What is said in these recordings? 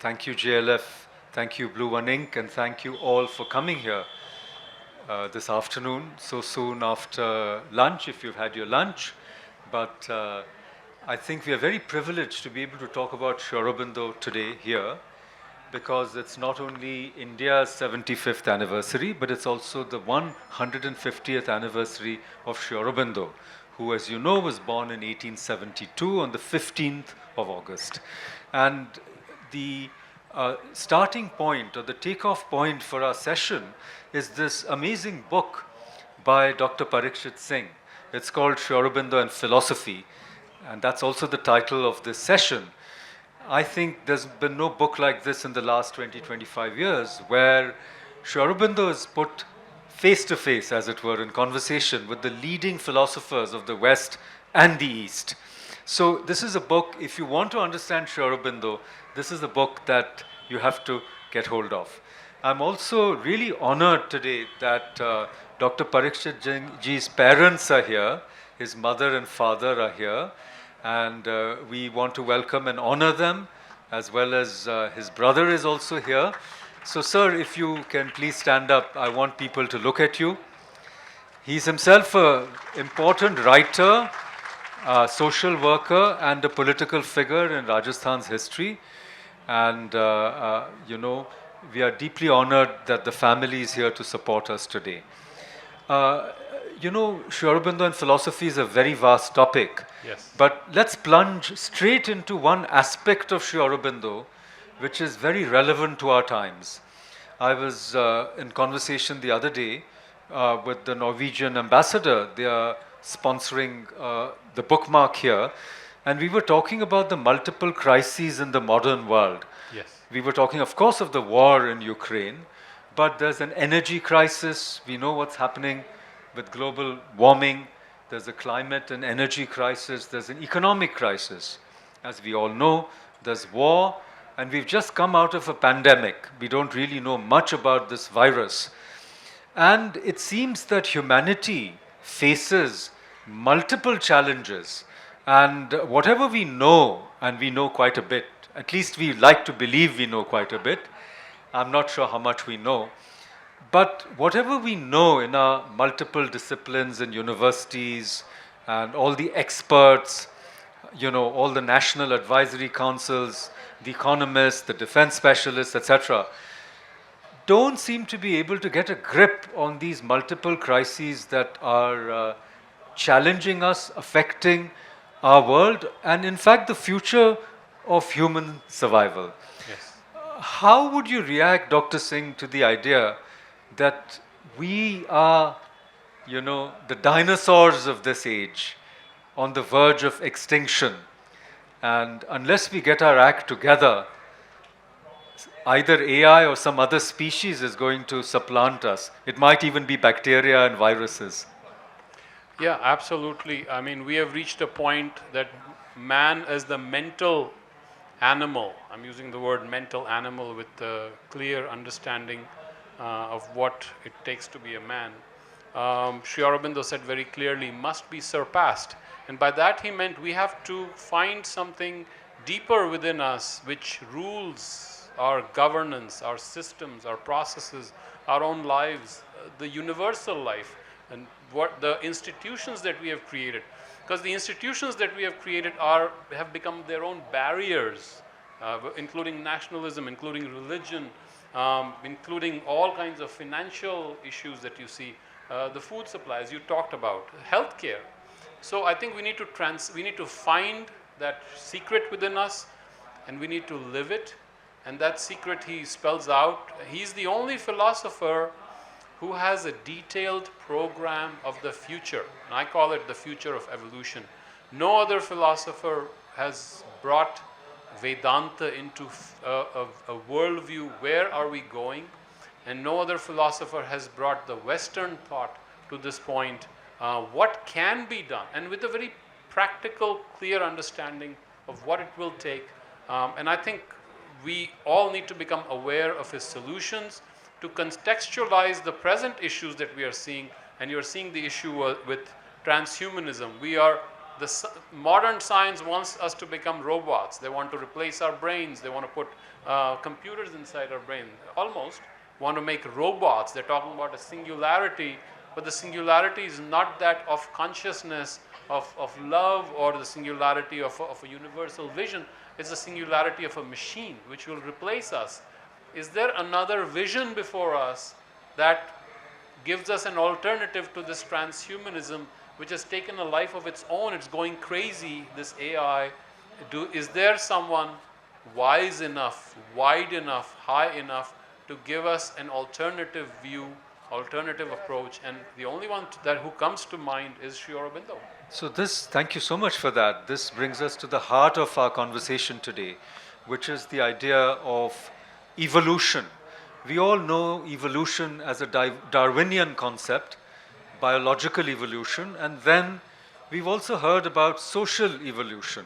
Thank you, JLF. Thank you, Blue One Ink, and thank you all for coming here this afternoon, so soon after lunch, if you've had your lunch. But I think we are very privileged to be able to talk about Sri Aurobindo today here, because it's not only India's 75th anniversary, but it's also the 150th anniversary of Sri Aurobindo, who, as you know, was born in 1872 on the 15th of August. And the starting point or the takeoff point for our session is this amazing book by Dr. Pariksith Singh. It's called Sri Aurobindo and Philosophy, and that's also the title of this session. I think there's been no book like this in the last 20, 25 years where Sri Aurobindo is put face to face, as it were, in conversation with the leading philosophers of the West and the East. So this is a book, if you want to understand Sri Aurobindo, this is a book that you have to get hold of. I'm also really honored today that Dr. Pariksith ji's parents are here, his mother and father are here, and we want to welcome and honor them, as well as his brother is also here. So sir, if you can please stand up, I want people to look at you. He's himself an important writer, social worker, and a political figure in Rajasthan's history. And, you know, we are deeply honored that the family is here to support us today. You know, Sri Aurobindo and philosophy is a very vast topic. Yes. But let's plunge straight into one aspect of Sri Aurobindo, which is very relevant to our times. I was in conversation the other day with the Norwegian ambassador. They are sponsoring the bookmark here. And we were talking about the multiple crises in the modern world. Yes. We were talking, of course, of the war in Ukraine, but there's an energy crisis. We know what's happening with global warming. There's a climate and energy crisis. There's an economic crisis. As we all know, there's war, and we've just come out of a pandemic. We don't really know much about this virus. And it seems that humanity faces multiple challenges. And whatever we know, and we know quite a bit, at least we like to believe we know quite a bit. I'm not sure how much we know. But whatever we know in our multiple disciplines in universities and all the experts, you know, all the national advisory councils, the economists, the defense specialists, etc., don't seem to be able to get a grip on these multiple crises that are challenging us, affecting our world, and in fact the future of human survival. Yes. How would you react, Dr. Singh, to the idea that we are, you know, the dinosaurs of this age, on the verge of extinction, and unless we get our act together, either AI or some other species is going to supplant us. It might even be bacteria and viruses. Yeah, absolutely. I mean, we have reached a point that man as the mental animal, I'm using the word mental animal with a clear understanding of what it takes to be a man. Sri Aurobindo said very clearly, must be surpassed. And by that he meant we have to find something deeper within us which rules our governance, our systems, our processes, our own lives, the universal life, and what the institutions that we have created. Because the institutions that we have created have become their own barriers, including nationalism, including religion, including all kinds of financial issues that you see, the food supplies you talked about, healthcare. So I think we need to find that secret within us, and we need to live it. And that secret he spells out. He's the only philosopher who has a detailed program of the future. And I call it the future of evolution. No other philosopher has brought Vedanta into a worldview. Where are we going? And no other philosopher has brought the Western thought to this point. What can be done? And with a very practical, clear understanding of what it will take. And I think we all need to become aware of his solutions to contextualize the present issues that we are seeing. And you're seeing the issue with transhumanism. Modern science wants us to become robots. They want to replace our brains. They want to put computers inside our brain. Almost want to make robots. They're talking about a singularity, but the singularity is not that of consciousness, of love, or the singularity of a universal vision. It's the singularity of a machine which will replace us. Is there another vision before us that gives us an alternative to this transhumanism, which has taken a life of its own? It's going crazy, this AI. Is there someone wise enough, wide enough, high enough to give us an alternative view, alternative approach? And the only one who comes to mind is Sri Aurobindo. So thank you so much for that. This brings us to the heart of our conversation today, which is the idea of evolution. We all know evolution as a Darwinian concept, biological evolution, and then we've also heard about social evolution,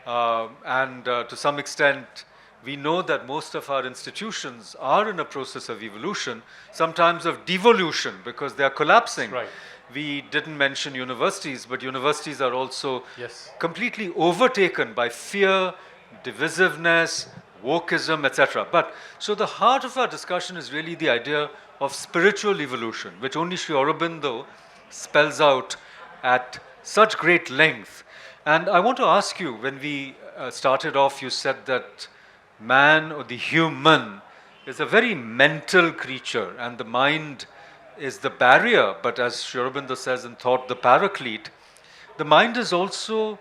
and to some extent we know that most of our institutions are in a process of evolution, sometimes of devolution, because they are collapsing. Right. We didn't mention universities, but universities are also Yes. completely overtaken by fear, divisiveness, wokeism, etc. But so the heart of our discussion is really the idea of spiritual evolution, which only Sri Aurobindo spells out at such great length. And I want to ask you, when we started off, you said that man, or the human, is a very mental creature, and the mind is the barrier. But as Sri Aurobindo says in Thought, the Paraclete, the mind is also,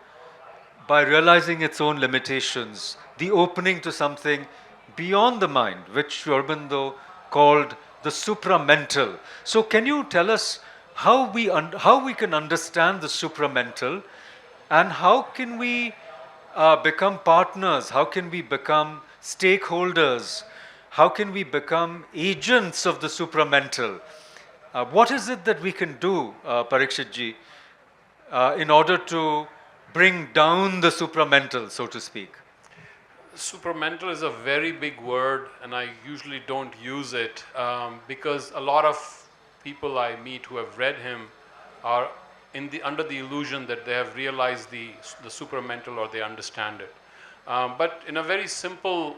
by realizing its own limitations, the opening to something beyond the mind, which Sri Aurobindo called the supramental. So can you tell us how we can understand the supramental, and how can we become partners, how can we become stakeholders, how can we become agents of the supramental? What is it that we can do, Pariksith ji, in order to bring down the supramental, so to speak? Supramental is a very big word, and I usually don't use it because a lot of people I meet who have read him are under the illusion that they have realized the supramental, or they understand it. But in a very simple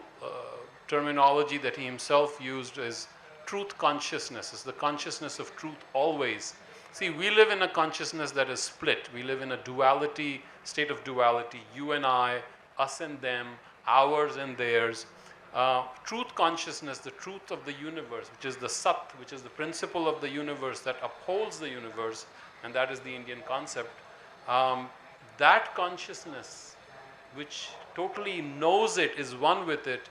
terminology that he himself used is truth consciousness. It's the consciousness of truth always. See, we live in a consciousness that is split. We live in a duality, state of duality, you and I, us and them, ours and theirs. Truth consciousness, the truth of the universe, which is the Sat, which is the principle of the universe that upholds the universe, and that is the Indian concept. That consciousness, which totally knows it, is one with it,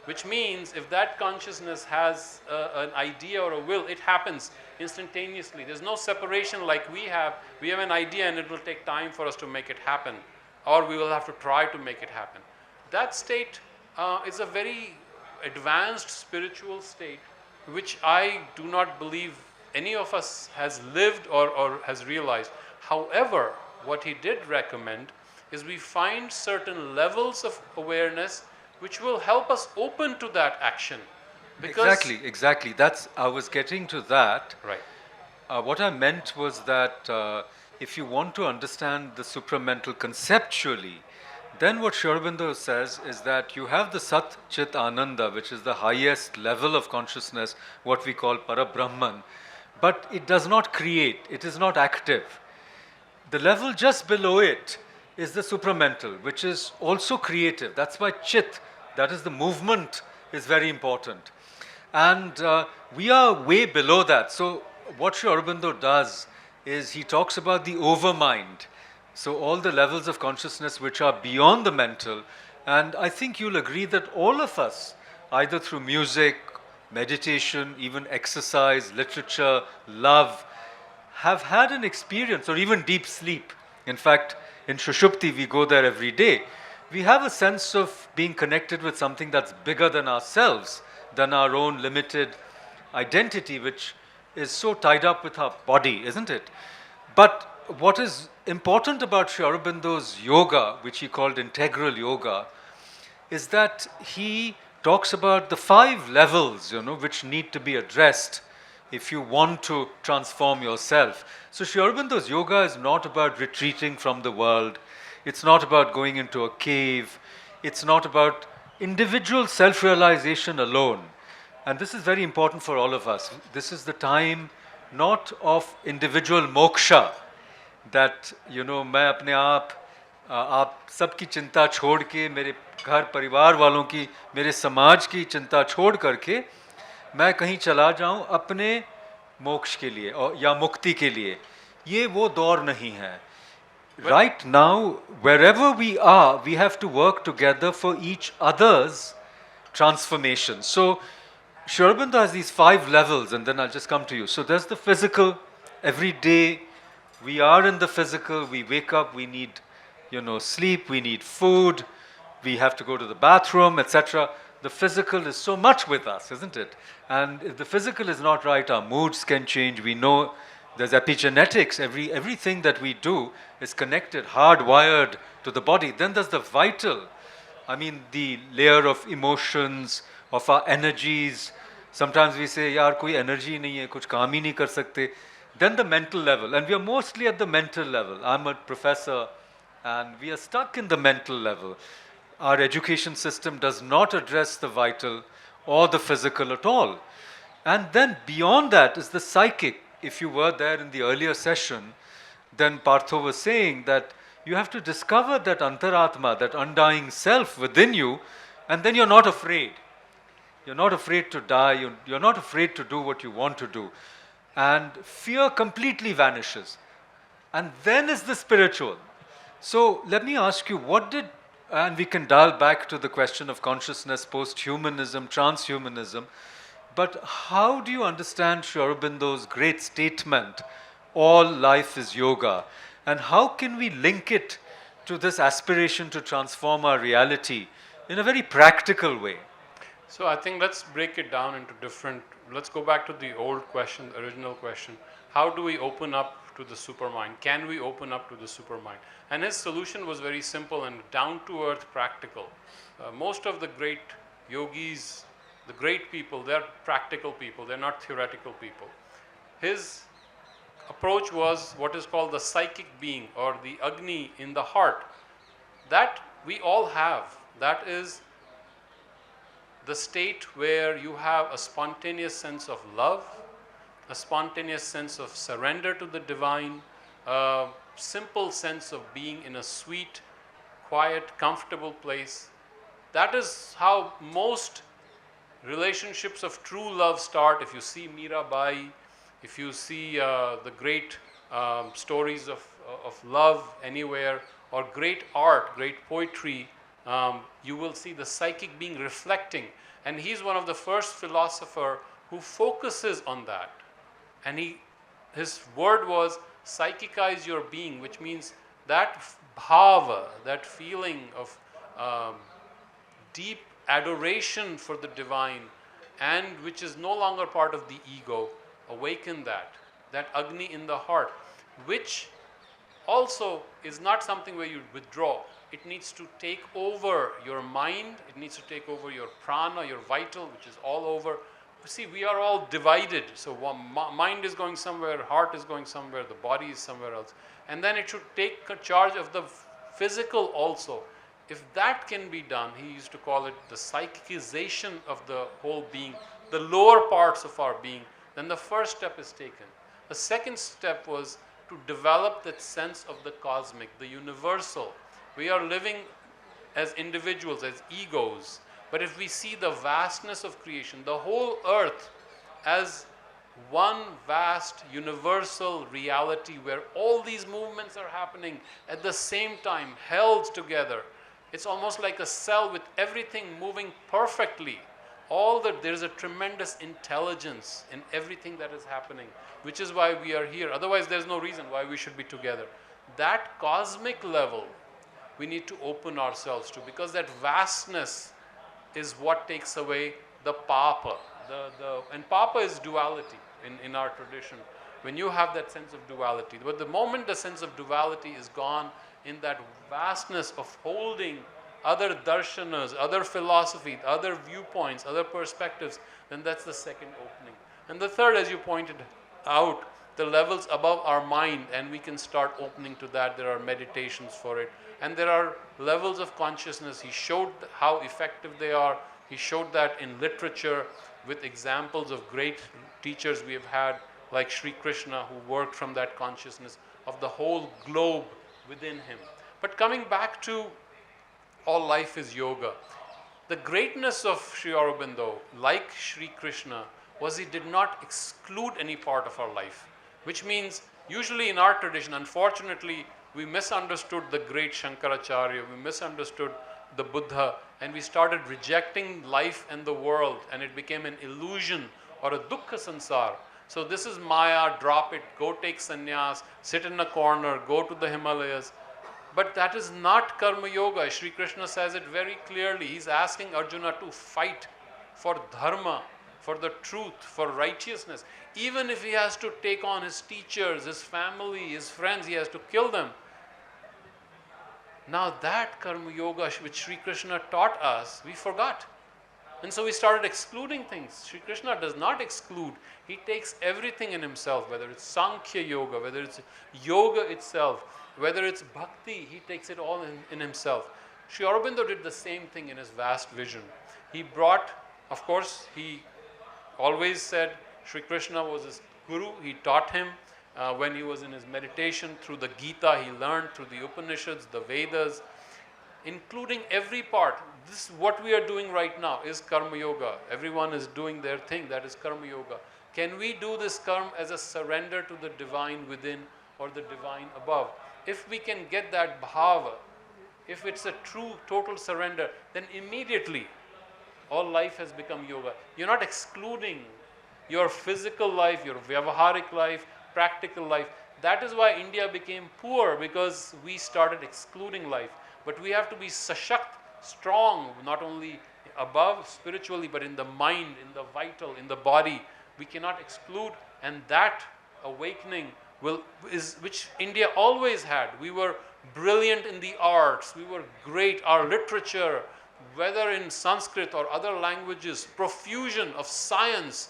which means if that consciousness has an idea or a will, it happens instantaneously. There's no separation like we have. We have an idea and it will take time for us to make it happen, or we will have to try to make it happen. That state is a very advanced spiritual state, which I do not believe any of us has lived or has realized. However, what he did recommend is we find certain levels of awareness which will help us open to that action. Exactly. I was getting to that. Right. What I meant was that if you want to understand the supramental conceptually, then what Sri Aurobindo says is that you have the Sat Chit Ananda, which is the highest level of consciousness, what we call Parabrahman, but it does not create, it is not active. The level just below it is the supramental, which is also creative. That's why Chit, that is the movement, is very important. And we are way below that. So what Sri Aurobindo does is he talks about the overmind. So all the levels of consciousness which are beyond the mental. And I think you'll agree that all of us, either through music, meditation, even exercise, literature, love, have had an experience, or even deep sleep. In fact, in Shushupti, we go there every day. We have a sense of being connected with something that's bigger than ourselves, than our own limited identity, which is so tied up with our body, isn't it? But what is important about Sri Aurobindo's yoga, which he called integral yoga, is that he talks about the 5 levels, which need to be addressed if you want to transform yourself. So Sri Aurobindo's yoga is not about retreating from the world. It's not about going into a cave. It's not about individual self-realization alone. And this is very important for all of us. This is the time not of individual moksha, that मैं अपने आप सबकी चिंता छोड़ के, मेरे घर परिवार वालों की, मेरे समाज की चिंता छोड़ करके मैं कहीं चला जाऊं अपने मोक्ष के लिए और या मुक्ति के लिए, ये वो दौर नहीं है. Right now, wherever we are, we have to work together for each other's transformation. So, Sri Aurobindo has these 5 levels, and then I'll just come to you. So, there's the physical. Every day, we are in the physical. We wake up. We need, sleep. We need food. We have to go to the bathroom, etc. The physical is so much with us, isn't it? And if the physical is not right, our moods can change. We know there's epigenetics. Everything that we do is connected, hardwired to the body. Then there's the vital. I mean, the layer of emotions, of our energies. Sometimes we say, yaar, koi energy nahi hai, kuch kaam hi nahi kar sakte. Then the mental level. And we are mostly at the mental level. I'm a professor, and we are stuck in the mental level. Our education system does not address the vital or the physical at all. And then beyond that is the psychic. If you were there in the earlier session, then Partho was saying that you have to discover that antaratma, that undying self within you, and then you're not afraid. You're not afraid to die, you're not afraid to do what you want to do. And fear completely vanishes. And then is the spiritual. So let me ask you, and we can dial back to the question of consciousness, post-humanism, transhumanism, but how do you understand Sri Aurobindo's great statement, all life is yoga? And how can we link it to this aspiration to transform our reality in a very practical way? So I think let's break it down into let's go back to the old question, the original question. How do we open up to the supermind? Can we open up to the supermind? And his solution was very simple and down to earth practical. Most of the great yogis, the great people, they're practical people, they're not theoretical people. His approach was what is called the psychic being, or the Agni in the heart. That we all have. That is the state where you have a spontaneous sense of love, a spontaneous sense of surrender to the divine, a simple sense of being in a sweet, quiet, comfortable place. That is how most relationships of true love start. If you see Mirabai, if you see the great stories of love anywhere, or great art, great poetry, you will see the psychic being reflecting. And he's one of the first philosopher who focuses on that. And his word was, psychicize your being, which means that bhava, that feeling of deep adoration for the divine, and which is no longer part of the ego, awaken that Agni in the heart, which also is not something where you withdraw. It needs to take over your mind, it needs to take over your prana, your vital, which is all over. See, we are all divided. So mind is going somewhere, heart is going somewhere, the body is somewhere else. And then it should take charge of the physical also. If that can be done, he used to call it the psychicization of the whole being, the lower parts of our being, then the first step is taken. The second step was to develop that sense of the cosmic, the universal. We are living as individuals, as egos. But if we see the vastness of creation, the whole earth as one vast universal reality where all these movements are happening at the same time, held together, it's almost like a cell with everything moving perfectly. There's a tremendous intelligence in everything that is happening, which is why we are here. Otherwise, there's no reason why we should be together. That cosmic level, we need to open ourselves to, because that vastness is what takes away the papa. And papa is duality in our tradition. When you have that sense of duality, but the moment the sense of duality is gone in that vastness of holding other darshanas, other philosophy, other viewpoints, other perspectives, then that's the second opening. And the third, as you pointed out, the levels above our mind, and we can start opening to that. There are meditations for it. And there are levels of consciousness. He showed how effective they are. He showed that in literature with examples of great teachers we have had, like Sri Krishna, who worked from that consciousness of the whole globe within him. But coming back to all life is yoga, the greatness of Sri Aurobindo, like Sri Krishna, was he did not exclude any part of our life, which means usually in our tradition, unfortunately, we misunderstood the great Shankaracharya, we misunderstood the Buddha, and we started rejecting life and the world, and it became an illusion or a dukkha sansar. So this is Maya, drop it, go take sannyas, sit in a corner, go to the Himalayas. But that is not karma yoga. Sri Krishna says it very clearly. He's asking Arjuna to fight for dharma, for the truth, for righteousness. Even if he has to take on his teachers, his family, his friends, he has to kill them. Now that karma yoga which Sri Krishna taught us, we forgot. And so we started excluding things. Sri Krishna does not exclude. He takes everything in himself, whether it's Sankhya yoga, whether it's yoga itself, whether it's bhakti, he takes it all in himself. Sri Aurobindo did the same thing in his vast vision. He brought, of course, he always said Sri Krishna was his guru. He taught him when he was in his meditation through the Gita, he learned through the Upanishads, the Vedas, including every part. This, what we are doing right now, is karma yoga. Everyone is doing their thing, that is karma yoga. Can we do this karma as a surrender to the divine within or the divine above? If we can get that bhava, if it's a true total surrender, then immediately all life has become yoga. You're not excluding your physical life, your vyavaharik life, practical life. That is why India became poor, because we started excluding life. But we have to be sashakt, strong, not only above spiritually, but in the mind, in the vital, in the body. We cannot exclude, and that awakening which India always had. We were brilliant in the arts, we were great, our literature, whether in Sanskrit or other languages, profusion of science,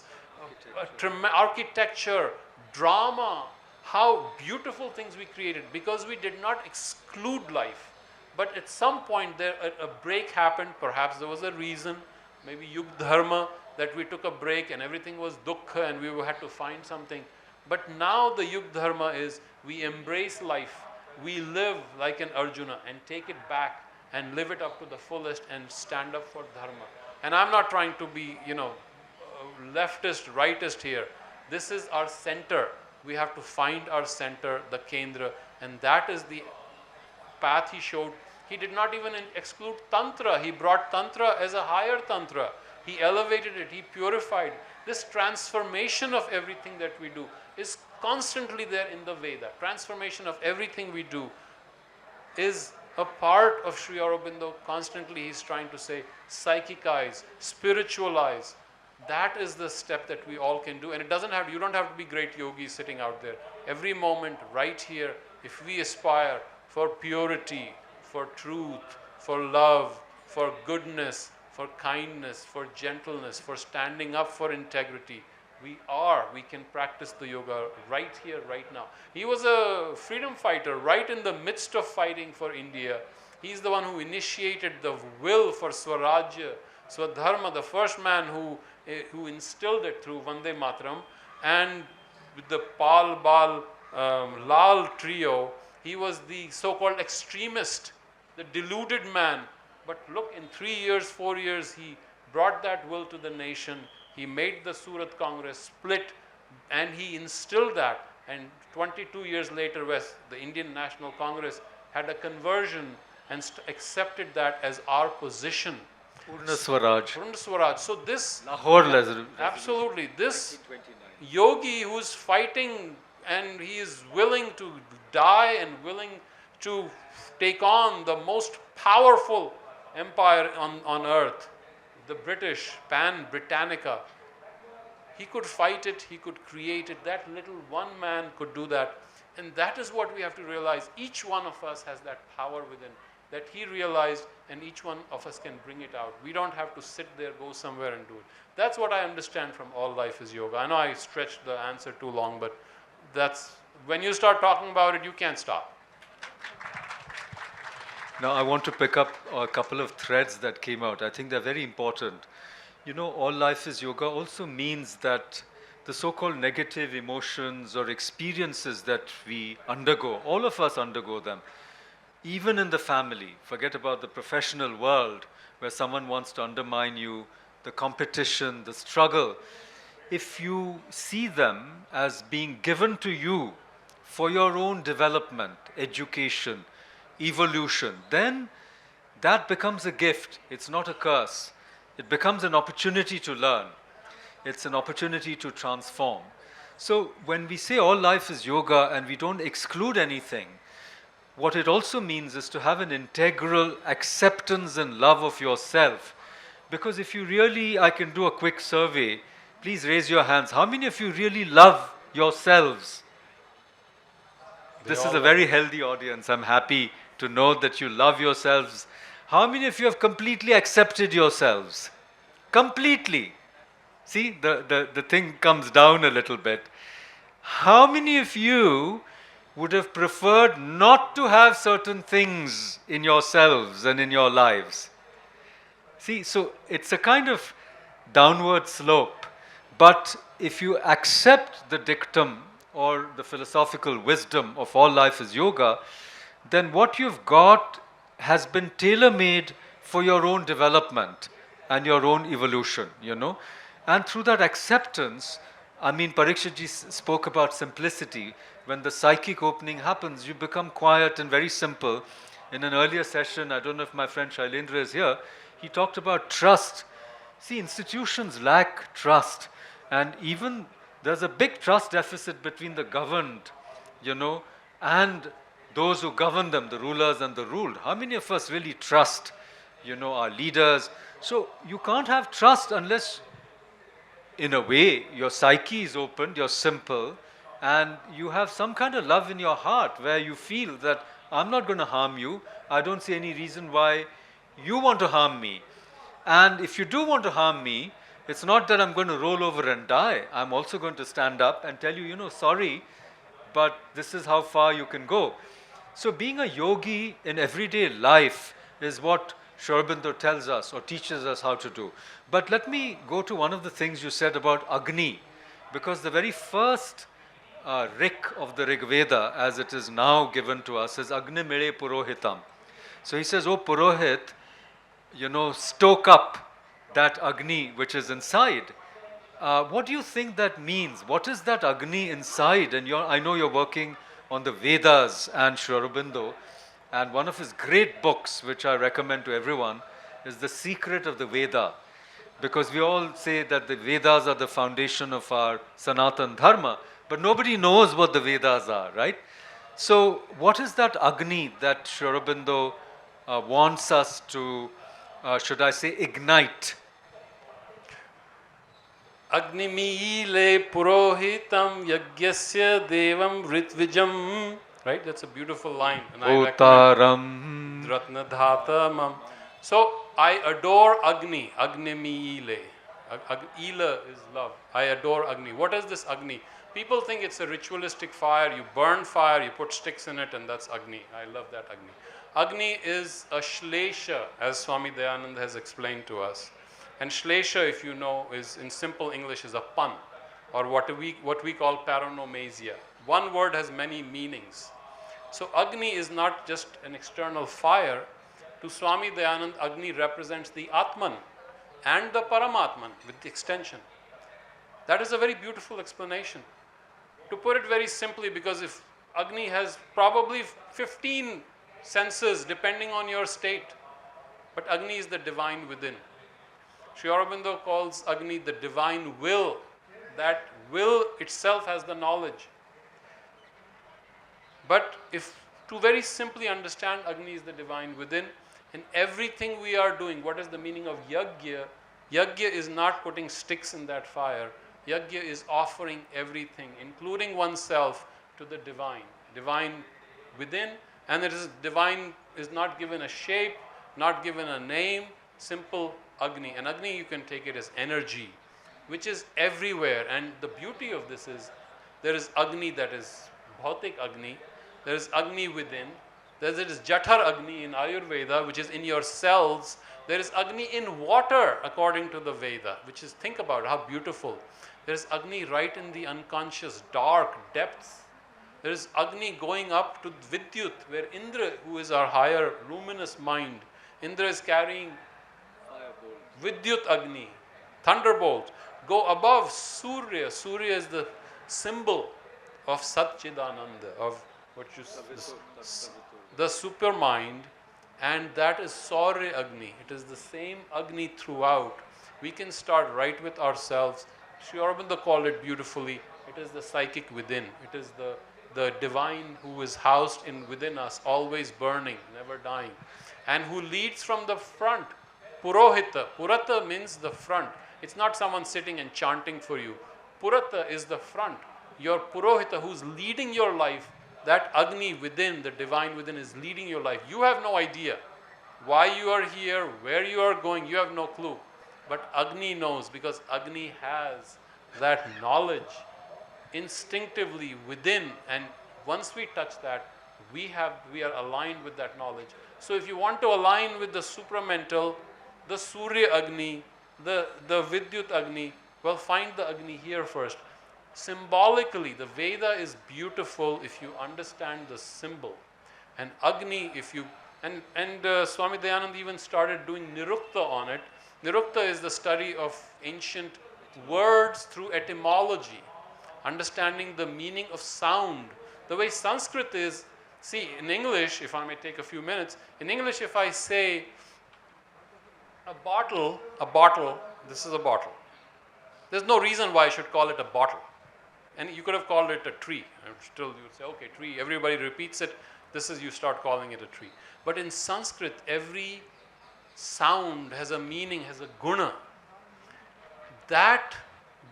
architecture, drama, how beautiful things we created, because we did not exclude life. But at some point there a break happened. Perhaps there was a reason, maybe Yug Dharma, that we took a break and everything was dukkha and we had to find something. But now the Yug Dharma is we embrace life, we live like an Arjuna and take it back and live it up to the fullest and stand up for dharma. And I'm not trying to be, leftist, rightist here. This is our center. We have to find our center, the Kendra, and that is the path he showed. He did not even exclude Tantra. He brought Tantra as a higher Tantra. He elevated it, he purified. This transformation of everything that we do is constantly there in the Veda. Transformation of everything we do is a part of Sri Aurobindo. Constantly he's trying to say, psychicize, spiritualize. That is the step that we all can do. And it doesn't have, you don't have to be great yogis sitting out there. Every moment, right here, if we aspire for purity, for truth, for love, for goodness, for kindness, for gentleness, for standing up for integrity, we can practice the yoga right here, right now. He was a freedom fighter right in the midst of fighting for India. He's the one who initiated the will for Swarajya, Swadharma, the first man who instilled it through Vande Mataram. And with the Pal Bal Lal trio, he was the so-called extremist, the deluded man. But look, in 3 years, 4 years, he brought that will to the nation. He made the Surat Congress split, and he instilled that. And 22 years later, the Indian National Congress had a conversion and accepted that as our position. Purna Swaraj. Purna Swaraj. So this, Lahore absolutely, this yogi who's fighting and he is willing to die and willing to take on the most powerful empire on earth, the British, Pan Britannica. He could fight it, he could create it. That little one man could do that. And that is what we have to realize. Each one of us has that power within. that he realized, and each one of us can bring it out. We don't have to sit there, go somewhere and do it. That's what I understand from All Life is Yoga. I know I stretched the answer too long, but that's, when you start talking about it, you can't stop. Now, I want to pick up a couple of threads that came out. I think they're very important. You know, all life is yoga also means that the so-called negative emotions or experiences that we undergo, all of us undergo them, even in the family. Forget about the professional world where someone wants to undermine you, the competition, the struggle. If you see them as being given to you for your own development, education, evolution, then that becomes a gift. It's not a curse. It becomes an opportunity to learn. It's an opportunity to transform. So when we say all life is yoga and we don't exclude anything, what it also means is to have an integral acceptance and love of yourself. Because if you really, I can do a quick survey, please raise your hands. How many of you really love yourselves? This is a very healthy audience. I'm happy to know that you love yourselves. How many of you have completely accepted yourselves? Completely. See, the thing comes down a little bit. How many of you would have preferred not to have certain things in yourselves and in your lives? See, so it's a kind of downward slope. But if you accept the dictum or the philosophical wisdom of all life is yoga, then what you've got has been tailor-made for your own development and your own evolution, you know. And through that acceptance, I mean, Pariksith ji spoke about simplicity. When the psychic opening happens, you become quiet and very simple. In an earlier session, I don't know if my friend Shailendra is here, he talked about trust. See, institutions lack trust. And even there's a big trust deficit between the governed, you know, and those who govern them, the rulers and the ruled. How many of us really trust, you know, our leaders? So you can't have trust unless, in a way, your psyche is opened, you're simple, and you have some kind of love in your heart where you feel that I'm not going to harm you. I don't see any reason why you want to harm me. And if you do want to harm me, it's not that I'm going to roll over and die. I'm also going to stand up and tell you, you know, sorry, but this is how far you can go. So being a yogi in everyday life is what Sri Aurobindo tells us or teaches us how to do. But let me go to one of the things you said about Agni, because the very first Rik of the Rig Veda, as it is now given to us, is Agni Mire Purohitam. So he says, oh Purohit, you know, stoke up that Agni which is inside. What do you think that means? What is that Agni inside? And I know you're working on the Vedas and Sri Aurobindo, and one of his great books, which I recommend to everyone, is The Secret of the Veda. Because we all say that the Vedas are the foundation of our Sanatan Dharma, but nobody knows what the Vedas are, right? So what is that Agni that Sri Aurobindo wants us to, should I say, ignite? Agnimile purohitam yagyasya devam ritvijam. Right? That's a beautiful line. And Otaram. Ratnadhatamam. So I adore Agni. Agnimile. Ila is love. I adore Agni. What is this Agni? People think it's a ritualistic fire. You burn fire, you put sticks in it, and that's Agni. I love that Agni. Agni is a shlesha, as Swami Dayanand has explained to us. And shlesha, if you know, is in simple English is a pun, or what we call paronomasia. One word has many meanings. So Agni is not just an external fire. To Swami Dayanand, Agni represents the Atman and the Paramatman with the extension. That is a very beautiful explanation. To put it very simply, because if Agni has probably 15 senses depending on your state, but Agni is the divine within. Sri Aurobindo calls Agni the divine will. That will itself has the knowledge. But if to very simply understand Agni is the divine within, in everything we are doing, what is the meaning of yajna? Yajna is not putting sticks in that fire. Yajna is offering everything, including oneself, to the divine. Divine within, and it is divine is not given a shape, not given a name, simple Agni. And Agni, you can take it as energy, which is everywhere. And the beauty of this is there is Agni that is Bhautik Agni, there is Agni within, there is Jathar Agni in Ayurveda, which is in your cells. There is Agni in water, according to the Veda, which is, think about how beautiful. There is Agni right in the unconscious, dark depths. There is Agni going up to Vidyut, where Indra, who is our higher luminous mind, Indra is carrying Vidyut Agni, thunderbolt. Go above Surya. Surya is the symbol of Satchidananda, of what you the supermind, and that is Saurya Agni. It is the same Agni throughout. We can start right with ourselves. Sri Aurobindo called it beautifully. It is the psychic within. It is the divine who is housed in within us, always burning, never dying, and who leads from the front. Purohita. Purata means the front. It's not someone sitting and chanting for you. Purata is the front. Your Purohita who's leading your life, that Agni within, the divine within is leading your life. You have no idea why you are here, where you are going, you have no clue. But Agni knows, because Agni has that knowledge instinctively within, and once we touch that, we are aligned with that knowledge. So if you want to align with the supramental, the Surya Agni, the Vidyut Agni, well, find the Agni here first. Symbolically, the Veda is beautiful if you understand the symbol. And Agni, if you, and Swami Dayanand even started doing Nirukta on it. Nirukta is the study of ancient words through etymology, understanding the meaning of sound. The way Sanskrit is, see, in English, if I may take a few minutes, in English, if I say a bottle, this is a bottle. There's no reason why I should call it a bottle. And you could have called it a tree. And still, you would say, okay, tree. Everybody repeats it. This is, you start calling it a tree. But in Sanskrit, every sound has a meaning, has a guna. That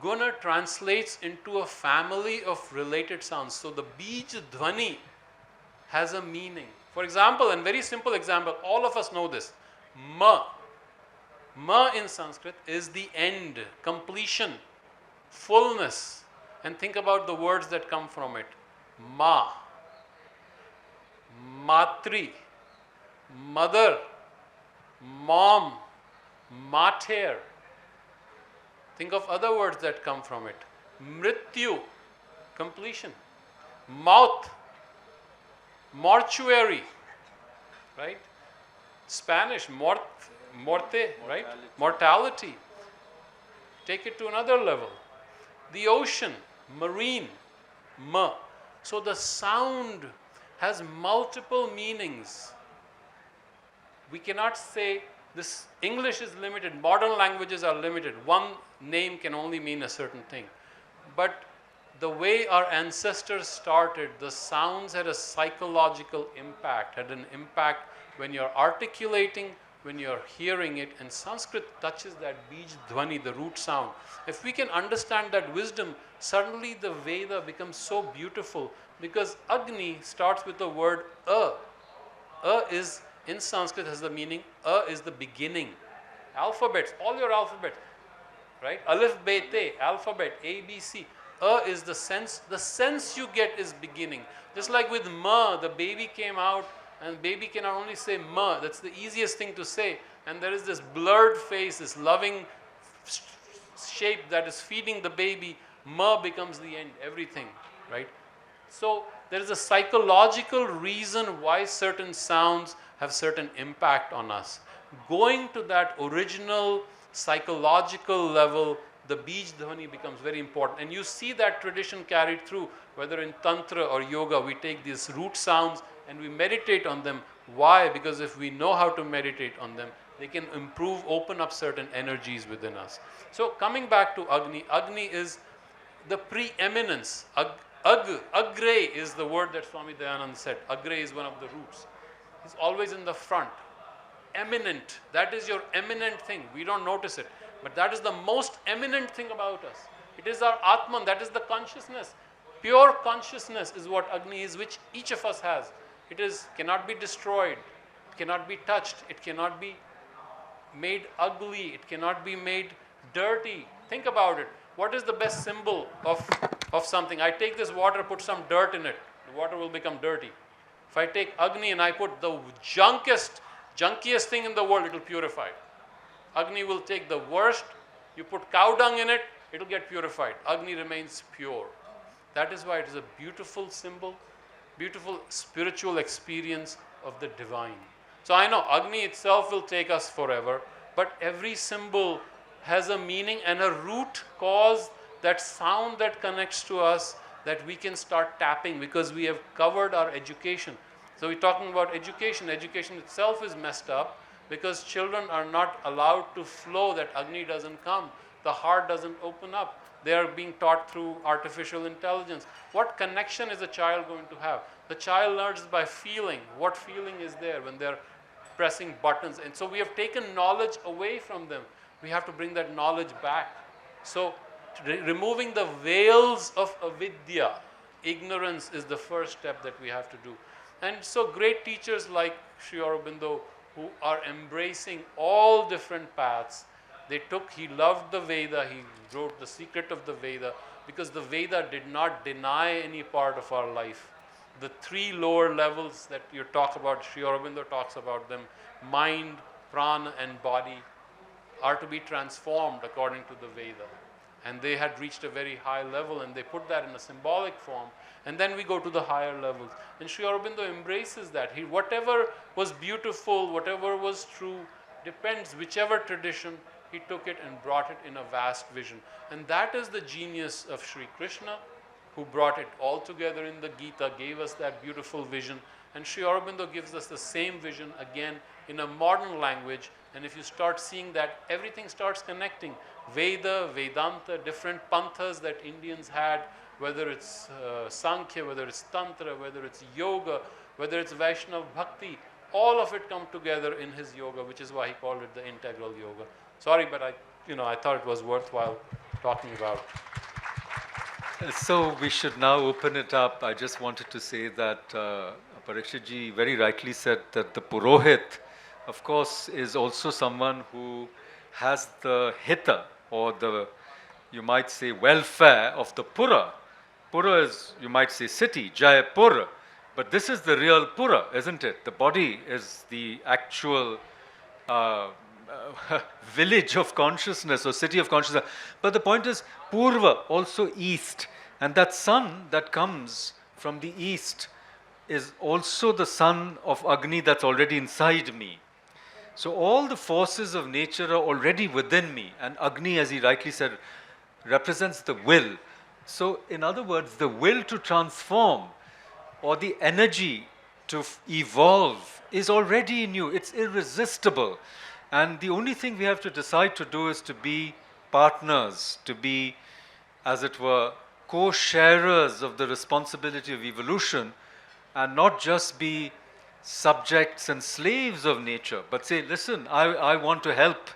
guna translates into a family of related sounds. So the bij dhvani has a meaning. For example, and very simple example, all of us know this. Ma. Ma in Sanskrit is the end, completion, fullness. And think about the words that come from it. Ma, matri, mother, mom, mater. Think of other words that come from it. Mrityu, completion. Mouth, mortuary, right? Spanish, morte, right? Mortality. Take it to another level. The ocean, marine, ma. So the sound has multiple meanings. We cannot say this. English is limited, modern languages are limited. One name can only mean a certain thing. But the way our ancestors started, the sounds had a psychological impact, had an impact when you're articulating, when you're hearing it, and Sanskrit touches that bij dhvani, the root sound. If we can understand that wisdom, suddenly the Veda becomes so beautiful, because Agni starts with the word A. A is, in Sanskrit, has the meaning, A is the beginning. Alphabets, all your alphabets, right? Alif, Be, Te, alphabet, A, B, C. A is the sense you get is beginning. Just like with Ma, the baby came out, and baby can only say Ma. That's the easiest thing to say. And there is this blurred face, this loving shape that is feeding the baby. Ma becomes the end, everything, right? So there is a psychological reason why certain sounds have certain impact on us. Going to that original psychological level, the bij dhvani becomes very important. And you see that tradition carried through, whether in Tantra or Yoga, we take these root sounds and we meditate on them. Why? Because if we know how to meditate on them, they can improve, open up certain energies within us. So coming back to Agni, Agni is the preeminence. Agre is the word that Swami Dayanand said. Agre is one of the roots. It's always in the front. Eminent, that is your eminent thing. We don't notice it. But that is the most eminent thing about us. It is our Atman, that is the consciousness. Pure consciousness is what Agni is, which each of us has. It is, cannot be destroyed. cannot be touched, it cannot be made ugly, it cannot be made dirty. Think about it. What is the best symbol of something? I take this water, put some dirt in it, the water will become dirty. If I take Agni and I put the junkiest thing in the world, it will purify it. Agni will take the worst, you put cow dung in it, it will get purified. Agni remains pure. That is why it is a beautiful symbol, beautiful spiritual experience of the divine. So I know Agni itself will take us forever, but every symbol has a meaning and a root cause, that sound that connects to us, that we can start tapping, because we have covered our education. So we're talking about education. Education itself is messed up because children are not allowed to flow, that Agni doesn't come, the heart doesn't open up. They are being taught through artificial intelligence. What connection is a child going to have? The child learns by feeling. What feeling is there when they're pressing buttons? And so we have taken knowledge away from them. We have to bring that knowledge back. So removing the veils of avidya, ignorance, is the first step that we have to do. And so great teachers like Sri Aurobindo, who are embracing all different paths, he loved the Veda, he wrote The Secret of the Veda, because the Veda did not deny any part of our life. The three lower levels that you talk about, Sri Aurobindo talks about them, mind, prana and body, are to be transformed according to the Veda. And they had reached a very high level, and they put that in a symbolic form. And then we go to the higher levels. And Sri Aurobindo embraces that. Whatever was beautiful, whatever was true, depends, whichever tradition, he took it and brought it in a vast vision. And that is the genius of Sri Krishna, who brought it all together in the Gita, gave us that beautiful vision. And Sri Aurobindo gives us the same vision again in a modern language. And if you start seeing that, everything starts connecting. Veda, Vedanta, different panthas that Indians had, whether it's Sankhya, whether it's Tantra, whether it's Yoga, whether it's Vaishnava Bhakti, all of it come together in his yoga, which is why he called it the integral yoga. Sorry, but I thought it was worthwhile talking about. So we should now open it up. I just wanted to say that Pariksith ji very rightly said that the Purohit, of course, is also someone who has the hita, or the, you might say, welfare of the Pura. Pura is, you might say, city, Jaipur. But this is the real Pura, isn't it? The body is the actual village of consciousness or city of consciousness. But the point is, Purva, also east. And that sun that comes from the east is also the sun of Agni that's already inside me. So all the forces of nature are already within me. And Agni, as he rightly said, represents the will. So in other words, the will to transform, or the energy to evolve, is already in you. It's irresistible. And the only thing we have to decide to do is to be partners, to be, as it were, co-sharers of the responsibility of evolution, and not just be subjects and slaves of nature, but say, listen, I want to help.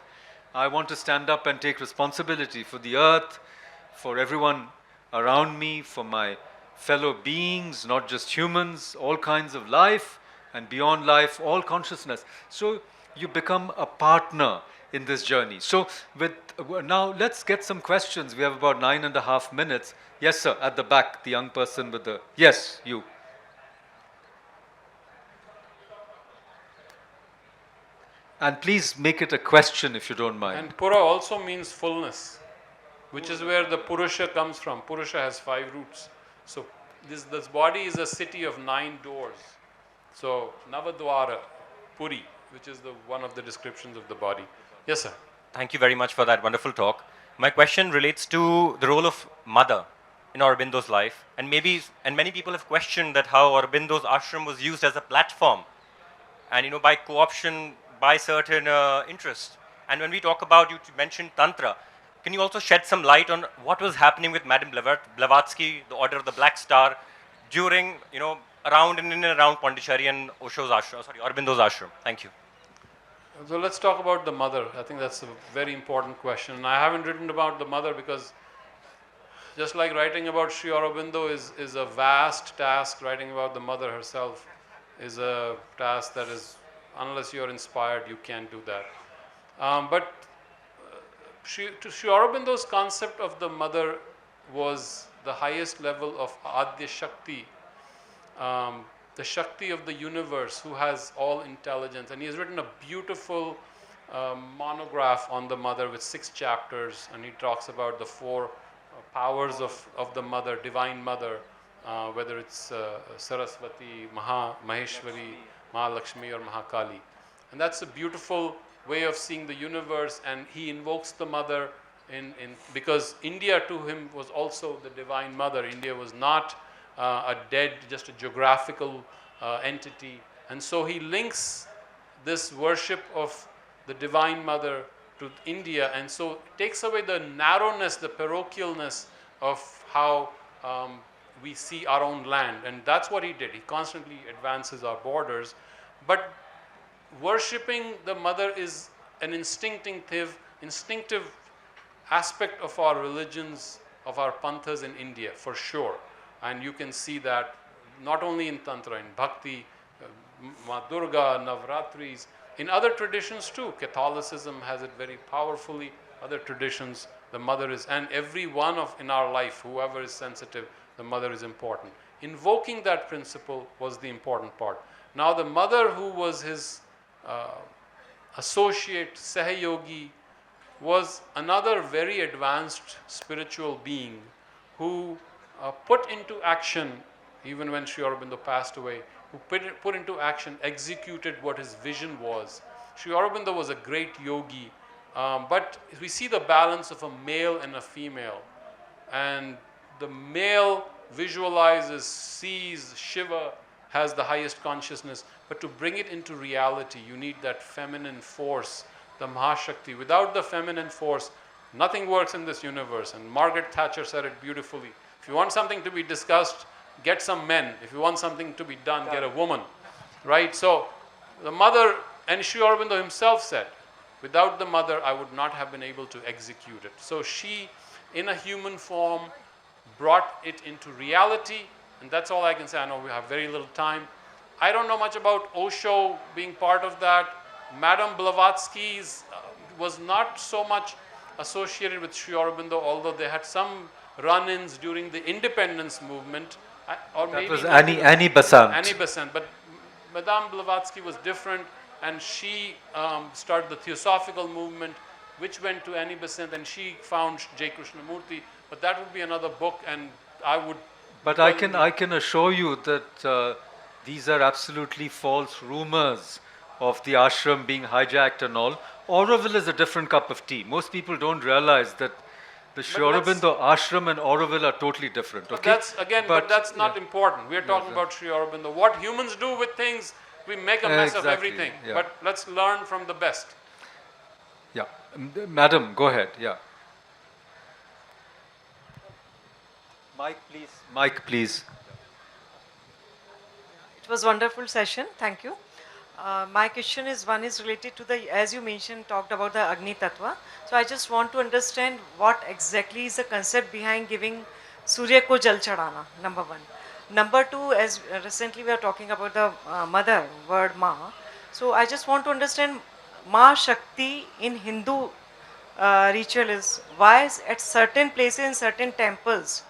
I want to stand up and take responsibility for the earth, for everyone around me, for my fellow beings, not just humans, all kinds of life, and beyond life, all consciousness. So you become a partner in this journey. So now let's get some questions. We have about 9.5 minutes. Yes, sir, at the back, the young person with the, yes, you. And please make it a question if you don't mind. And Pura also means fullness, which is where the Purusha comes from. Purusha has 5 roots. So this body is a city of 9 doors. So Navadwara, Puri, which is one of the descriptions of the body. Yes, sir. Thank you very much for that wonderful talk. My question relates to the role of mother in Aurobindo's life. And many people have questioned that how Aurobindo's ashram was used as a platform, and by co-option by certain interests. And when we talk about, you mentioned Tantra, can you also shed some light on what was happening with Madame Blavatsky, the Order of the Black Star, during, around and in and around Pondicherry and Aurobindo's ashram? Thank you. So let's talk about the mother. I think that's a very important question. And I haven't written about the mother because just like writing about Sri Aurobindo is a vast task, writing about the mother herself is a task that is unless you're inspired, you can't do that. But Sri Aurobindo's concept of the mother was the highest level of Adya Shakti, the Shakti of the universe who has all intelligence. And he has written a beautiful monograph on the mother with 6 chapters, and he talks about the 4 powers of the mother, divine mother, whether it's Saraswati, Maheshwari, Mahalakshmi or Mahakali. And that's a beautiful way of seeing the universe, and he invokes the mother because India to him was also the divine mother. India was not a dead, just a geographical entity. And so he links this worship of the divine mother to India, and so takes away the narrowness, the parochialness of how we see our own land. And that's what he did. He constantly advances our borders. But worshipping the mother is an instinctive aspect of our religions, of our panthas in India, for sure. And you can see that not only in Tantra, in Bhakti, Ma Durga, Navratris, in other traditions too. Catholicism has it very powerfully. Other traditions, the mother is, and every one of in our life, whoever is sensitive, the mother is important. Invoking that principle was the important part. Now the mother who was his associate, Sahayogi, was another very advanced spiritual being who put into action, even when Sri Aurobindo passed away, who put into action, executed what his vision was. Sri Aurobindo was a great yogi, but we see the balance of a male and a female. And the male visualizes, sees Shiva, has the highest consciousness, but to bring it into reality, you need that feminine force, the Mahashakti. Without the feminine force, nothing works in this universe. And Margaret Thatcher said it beautifully. If you want something to be discussed, get some men. If you want something to be done, get a woman. Right? So the mother, and Sri Aurobindo himself said, without the mother, I would not have been able to execute it. So she, in a human form, brought it into reality. And that's all I can say. I know we have very little time. I don't know much about Osho being part of that. Madame Blavatsky's was not so much associated with Sri Aurobindo, although they had some run-ins during the independence movement. Or That maybe was Annie Besant. Annie Besant. But Madame Blavatsky was different, and she started the Theosophical movement, which went to Annie Besant, and she found J. Krishnamurti. But that would be another book, and I would... But I can assure you that these are absolutely false rumors of the ashram being hijacked and all. Auroville is a different cup of tea. Most people don't realize that the Sri Aurobindo ashram and Auroville are totally different. But okay? that's again, but that's not important. We are talking about Sri Aurobindo. What humans do with things, we make a mess of everything. Yeah. But let's learn from the best. Yeah, Madam, go ahead. Yeah. Mic, please. Mic, please. It was a wonderful session. Thank you. My question is, one is related to the, as you mentioned, talked about the Agni Tattva. So I just want to understand what exactly is the concept behind giving Surya ko jal chadana, number one. Number two, as recently we are talking about the mother, word Ma. So I just want to understand Ma Shakti in Hindu ritual is, why is at certain places in certain temples,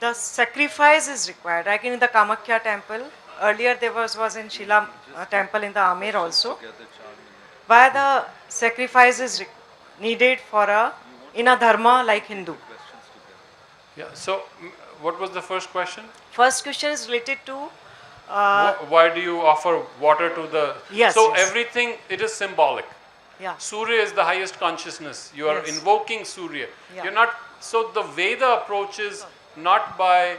the sacrifice is required. Like in the Kamakhya temple, earlier there was in Shila temple in the Amer also. Why the sacrifice is needed for in a dharma like Hindu? Yeah. So, what was the first question? First question is related to why do you offer water to the... Yes, so yes. everything, it is symbolic. Yeah. Surya is the highest consciousness. You are Yes. invoking Surya. Yeah. You're not... So the Veda approaches not by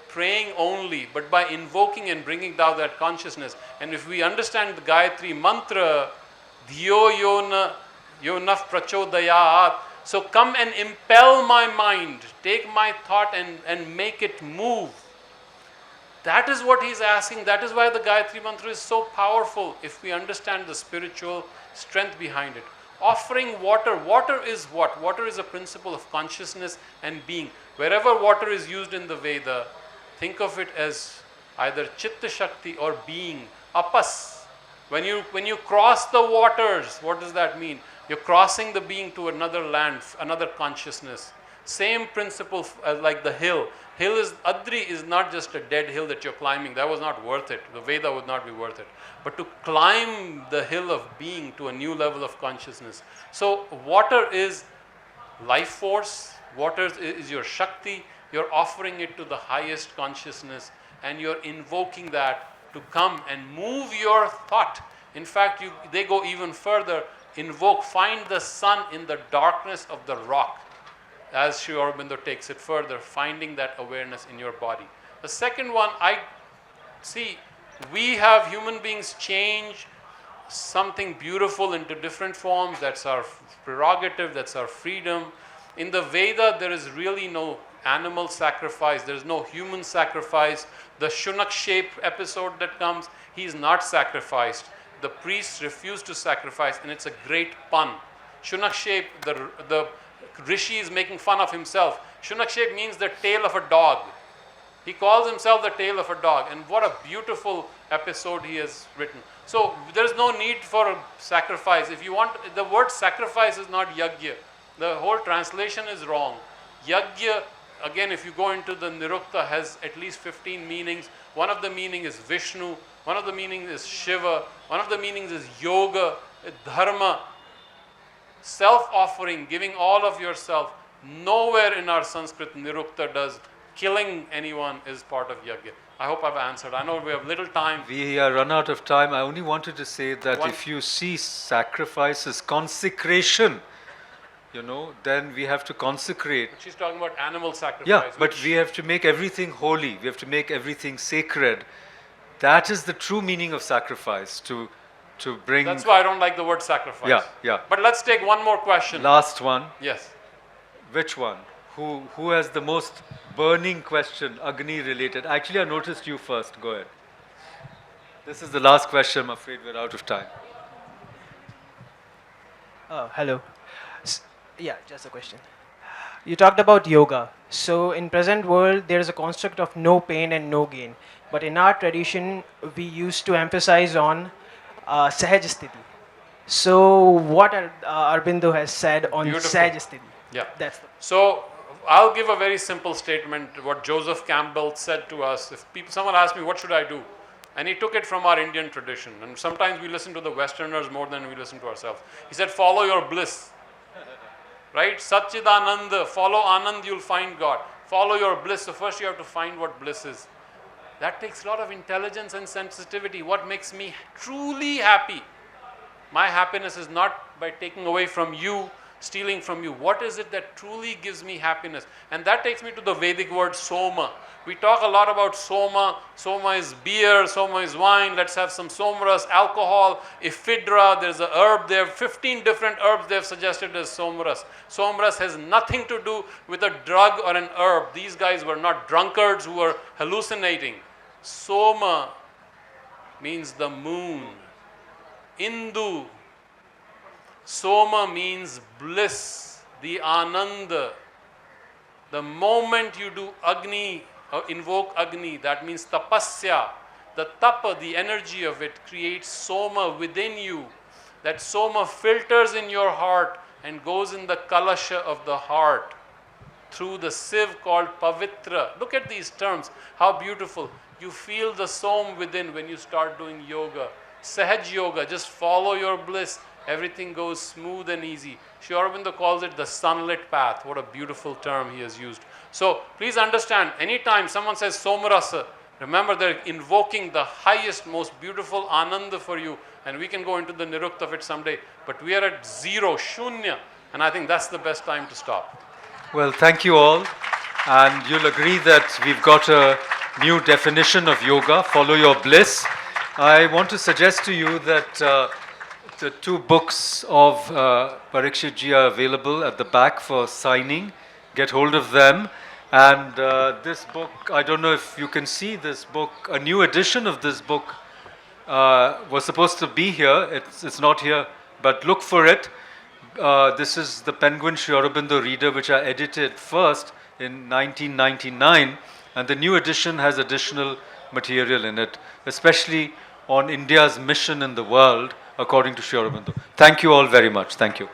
praying only, but by invoking and bringing down that consciousness. And if we understand the Gayatri mantra, Dhyo yonaf prachodayat, so come and impel my mind, take my thought and make it move. That is what he's asking. That is why the Gayatri mantra is so powerful, if we understand the spiritual strength behind it. Offering water. Water is what? Water is a principle of consciousness and being. Wherever water is used in the Veda, think of it as either Chitta Shakti or being, apas. When you cross the waters, what does that mean? You're crossing the being to another land, another consciousness. Same principle as like the hill. Adri is not just a dead hill that you're climbing. That was not worth it. The Veda would not be worth it. But to climb the hill of being to a new level of consciousness. So water is life force. Water is your Shakti. You're offering it to the highest consciousness, and you're invoking that to come and move your thought. In fact, they go even further. Find the sun in the darkness of the rock. As Sri Aurobindo takes it further, finding that awareness in your body. The second one, we have human beings change something beautiful into different forms. That's our prerogative, that's our freedom. In the Veda, there is really no animal sacrifice, there's no human sacrifice. The Shunakshep episode that comes, he is not sacrificed. The priests refuse to sacrifice, and it's a great pun. Shunakshep, the Rishi is making fun of himself. Shunakshep means the tail of a dog. He calls himself the tail of a dog, and what a beautiful episode he has written. So there's no need for a sacrifice. If you want, the word sacrifice is not yajna. The whole translation is wrong. Yajna, again, if you go into the Nirukta, has at least 15 meanings. One of the meanings is Vishnu, one of the meanings is Shiva, one of the meanings is yoga, dharma, self-offering, giving all of yourself. Nowhere in our Sanskrit Nirukta does killing anyone is part of yajna. I hope I've answered. I know we have little time. We are run out of time. I only wanted to say that if you see sacrifice as consecration, then we have to consecrate. She's talking about animal sacrifice. Yeah, but we have to make everything holy. We have to make everything sacred. That is the true meaning of sacrifice, to bring... That's why I don't like the word sacrifice. Yeah. But let's take one more question. Last one. Yes. Which one? Who has the most burning question, Agni related? Actually, I noticed you first. Go ahead. This is the last question. I'm afraid we're out of time. Hello. Yeah, just a question. You talked about yoga. So in present world, there is a construct of no pain and no gain. But in our tradition, we used to emphasize on Sahajasthiti. So what Aurobindo has said on Sahajasthiti? Yeah. So I'll give a very simple statement. What Joseph Campbell said to us. If someone asks me, what should I do? And he took it from our Indian tradition. And sometimes we listen to the Westerners more than we listen to ourselves. He said, follow your bliss. Right? Satchidananda, follow Anand, you'll find God. Follow your bliss. So first you have to find what bliss is. That takes a lot of intelligence and sensitivity. What makes me truly happy? My happiness is not by taking away from you, stealing from you. What is it that truly gives me happiness? And that takes me to the Vedic word soma. We talk a lot about soma. Soma is beer, soma is wine. Let's have some somaras, alcohol, ephedra. There's a herb there. 15 different herbs they've suggested as somaras. Somaras has nothing to do with a drug or an herb. These guys were not drunkards who were hallucinating. Soma means the moon. Indu. Soma means bliss, the ananda. The moment you do Agni, or invoke Agni, that means tapasya. The tapa, the energy of it, creates soma within you. That soma filters in your heart and goes in the kalasha of the heart through the sieve called pavitra. Look at these terms, how beautiful. You feel the som within when you start doing yoga. Sahaj yoga, just follow your bliss. Everything goes smooth and easy. Sri Aurobindo calls it the sunlit path. What a beautiful term he has used. So please understand, anytime someone says somarasa, remember they're invoking the highest, most beautiful ananda for you. And we can go into the nirukta of it someday. But we are at zero, shunya. And I think that's the best time to stop. Well, thank you all. And you'll agree that we've got a new definition of yoga, follow your bliss. I want to suggest to you that the 2 books of Pariksith ji are available at the back for signing. Get hold of them. And this book, I don't know if you can see this book, a new edition of this book was supposed to be here. It's not here, but look for it. This is the Penguin Sri Aurobindo Reader, which I edited first in 1999. And the new edition has additional material in it, especially on India's mission in the world according to Sri Aurobindo. Thank you all very much. Thank you.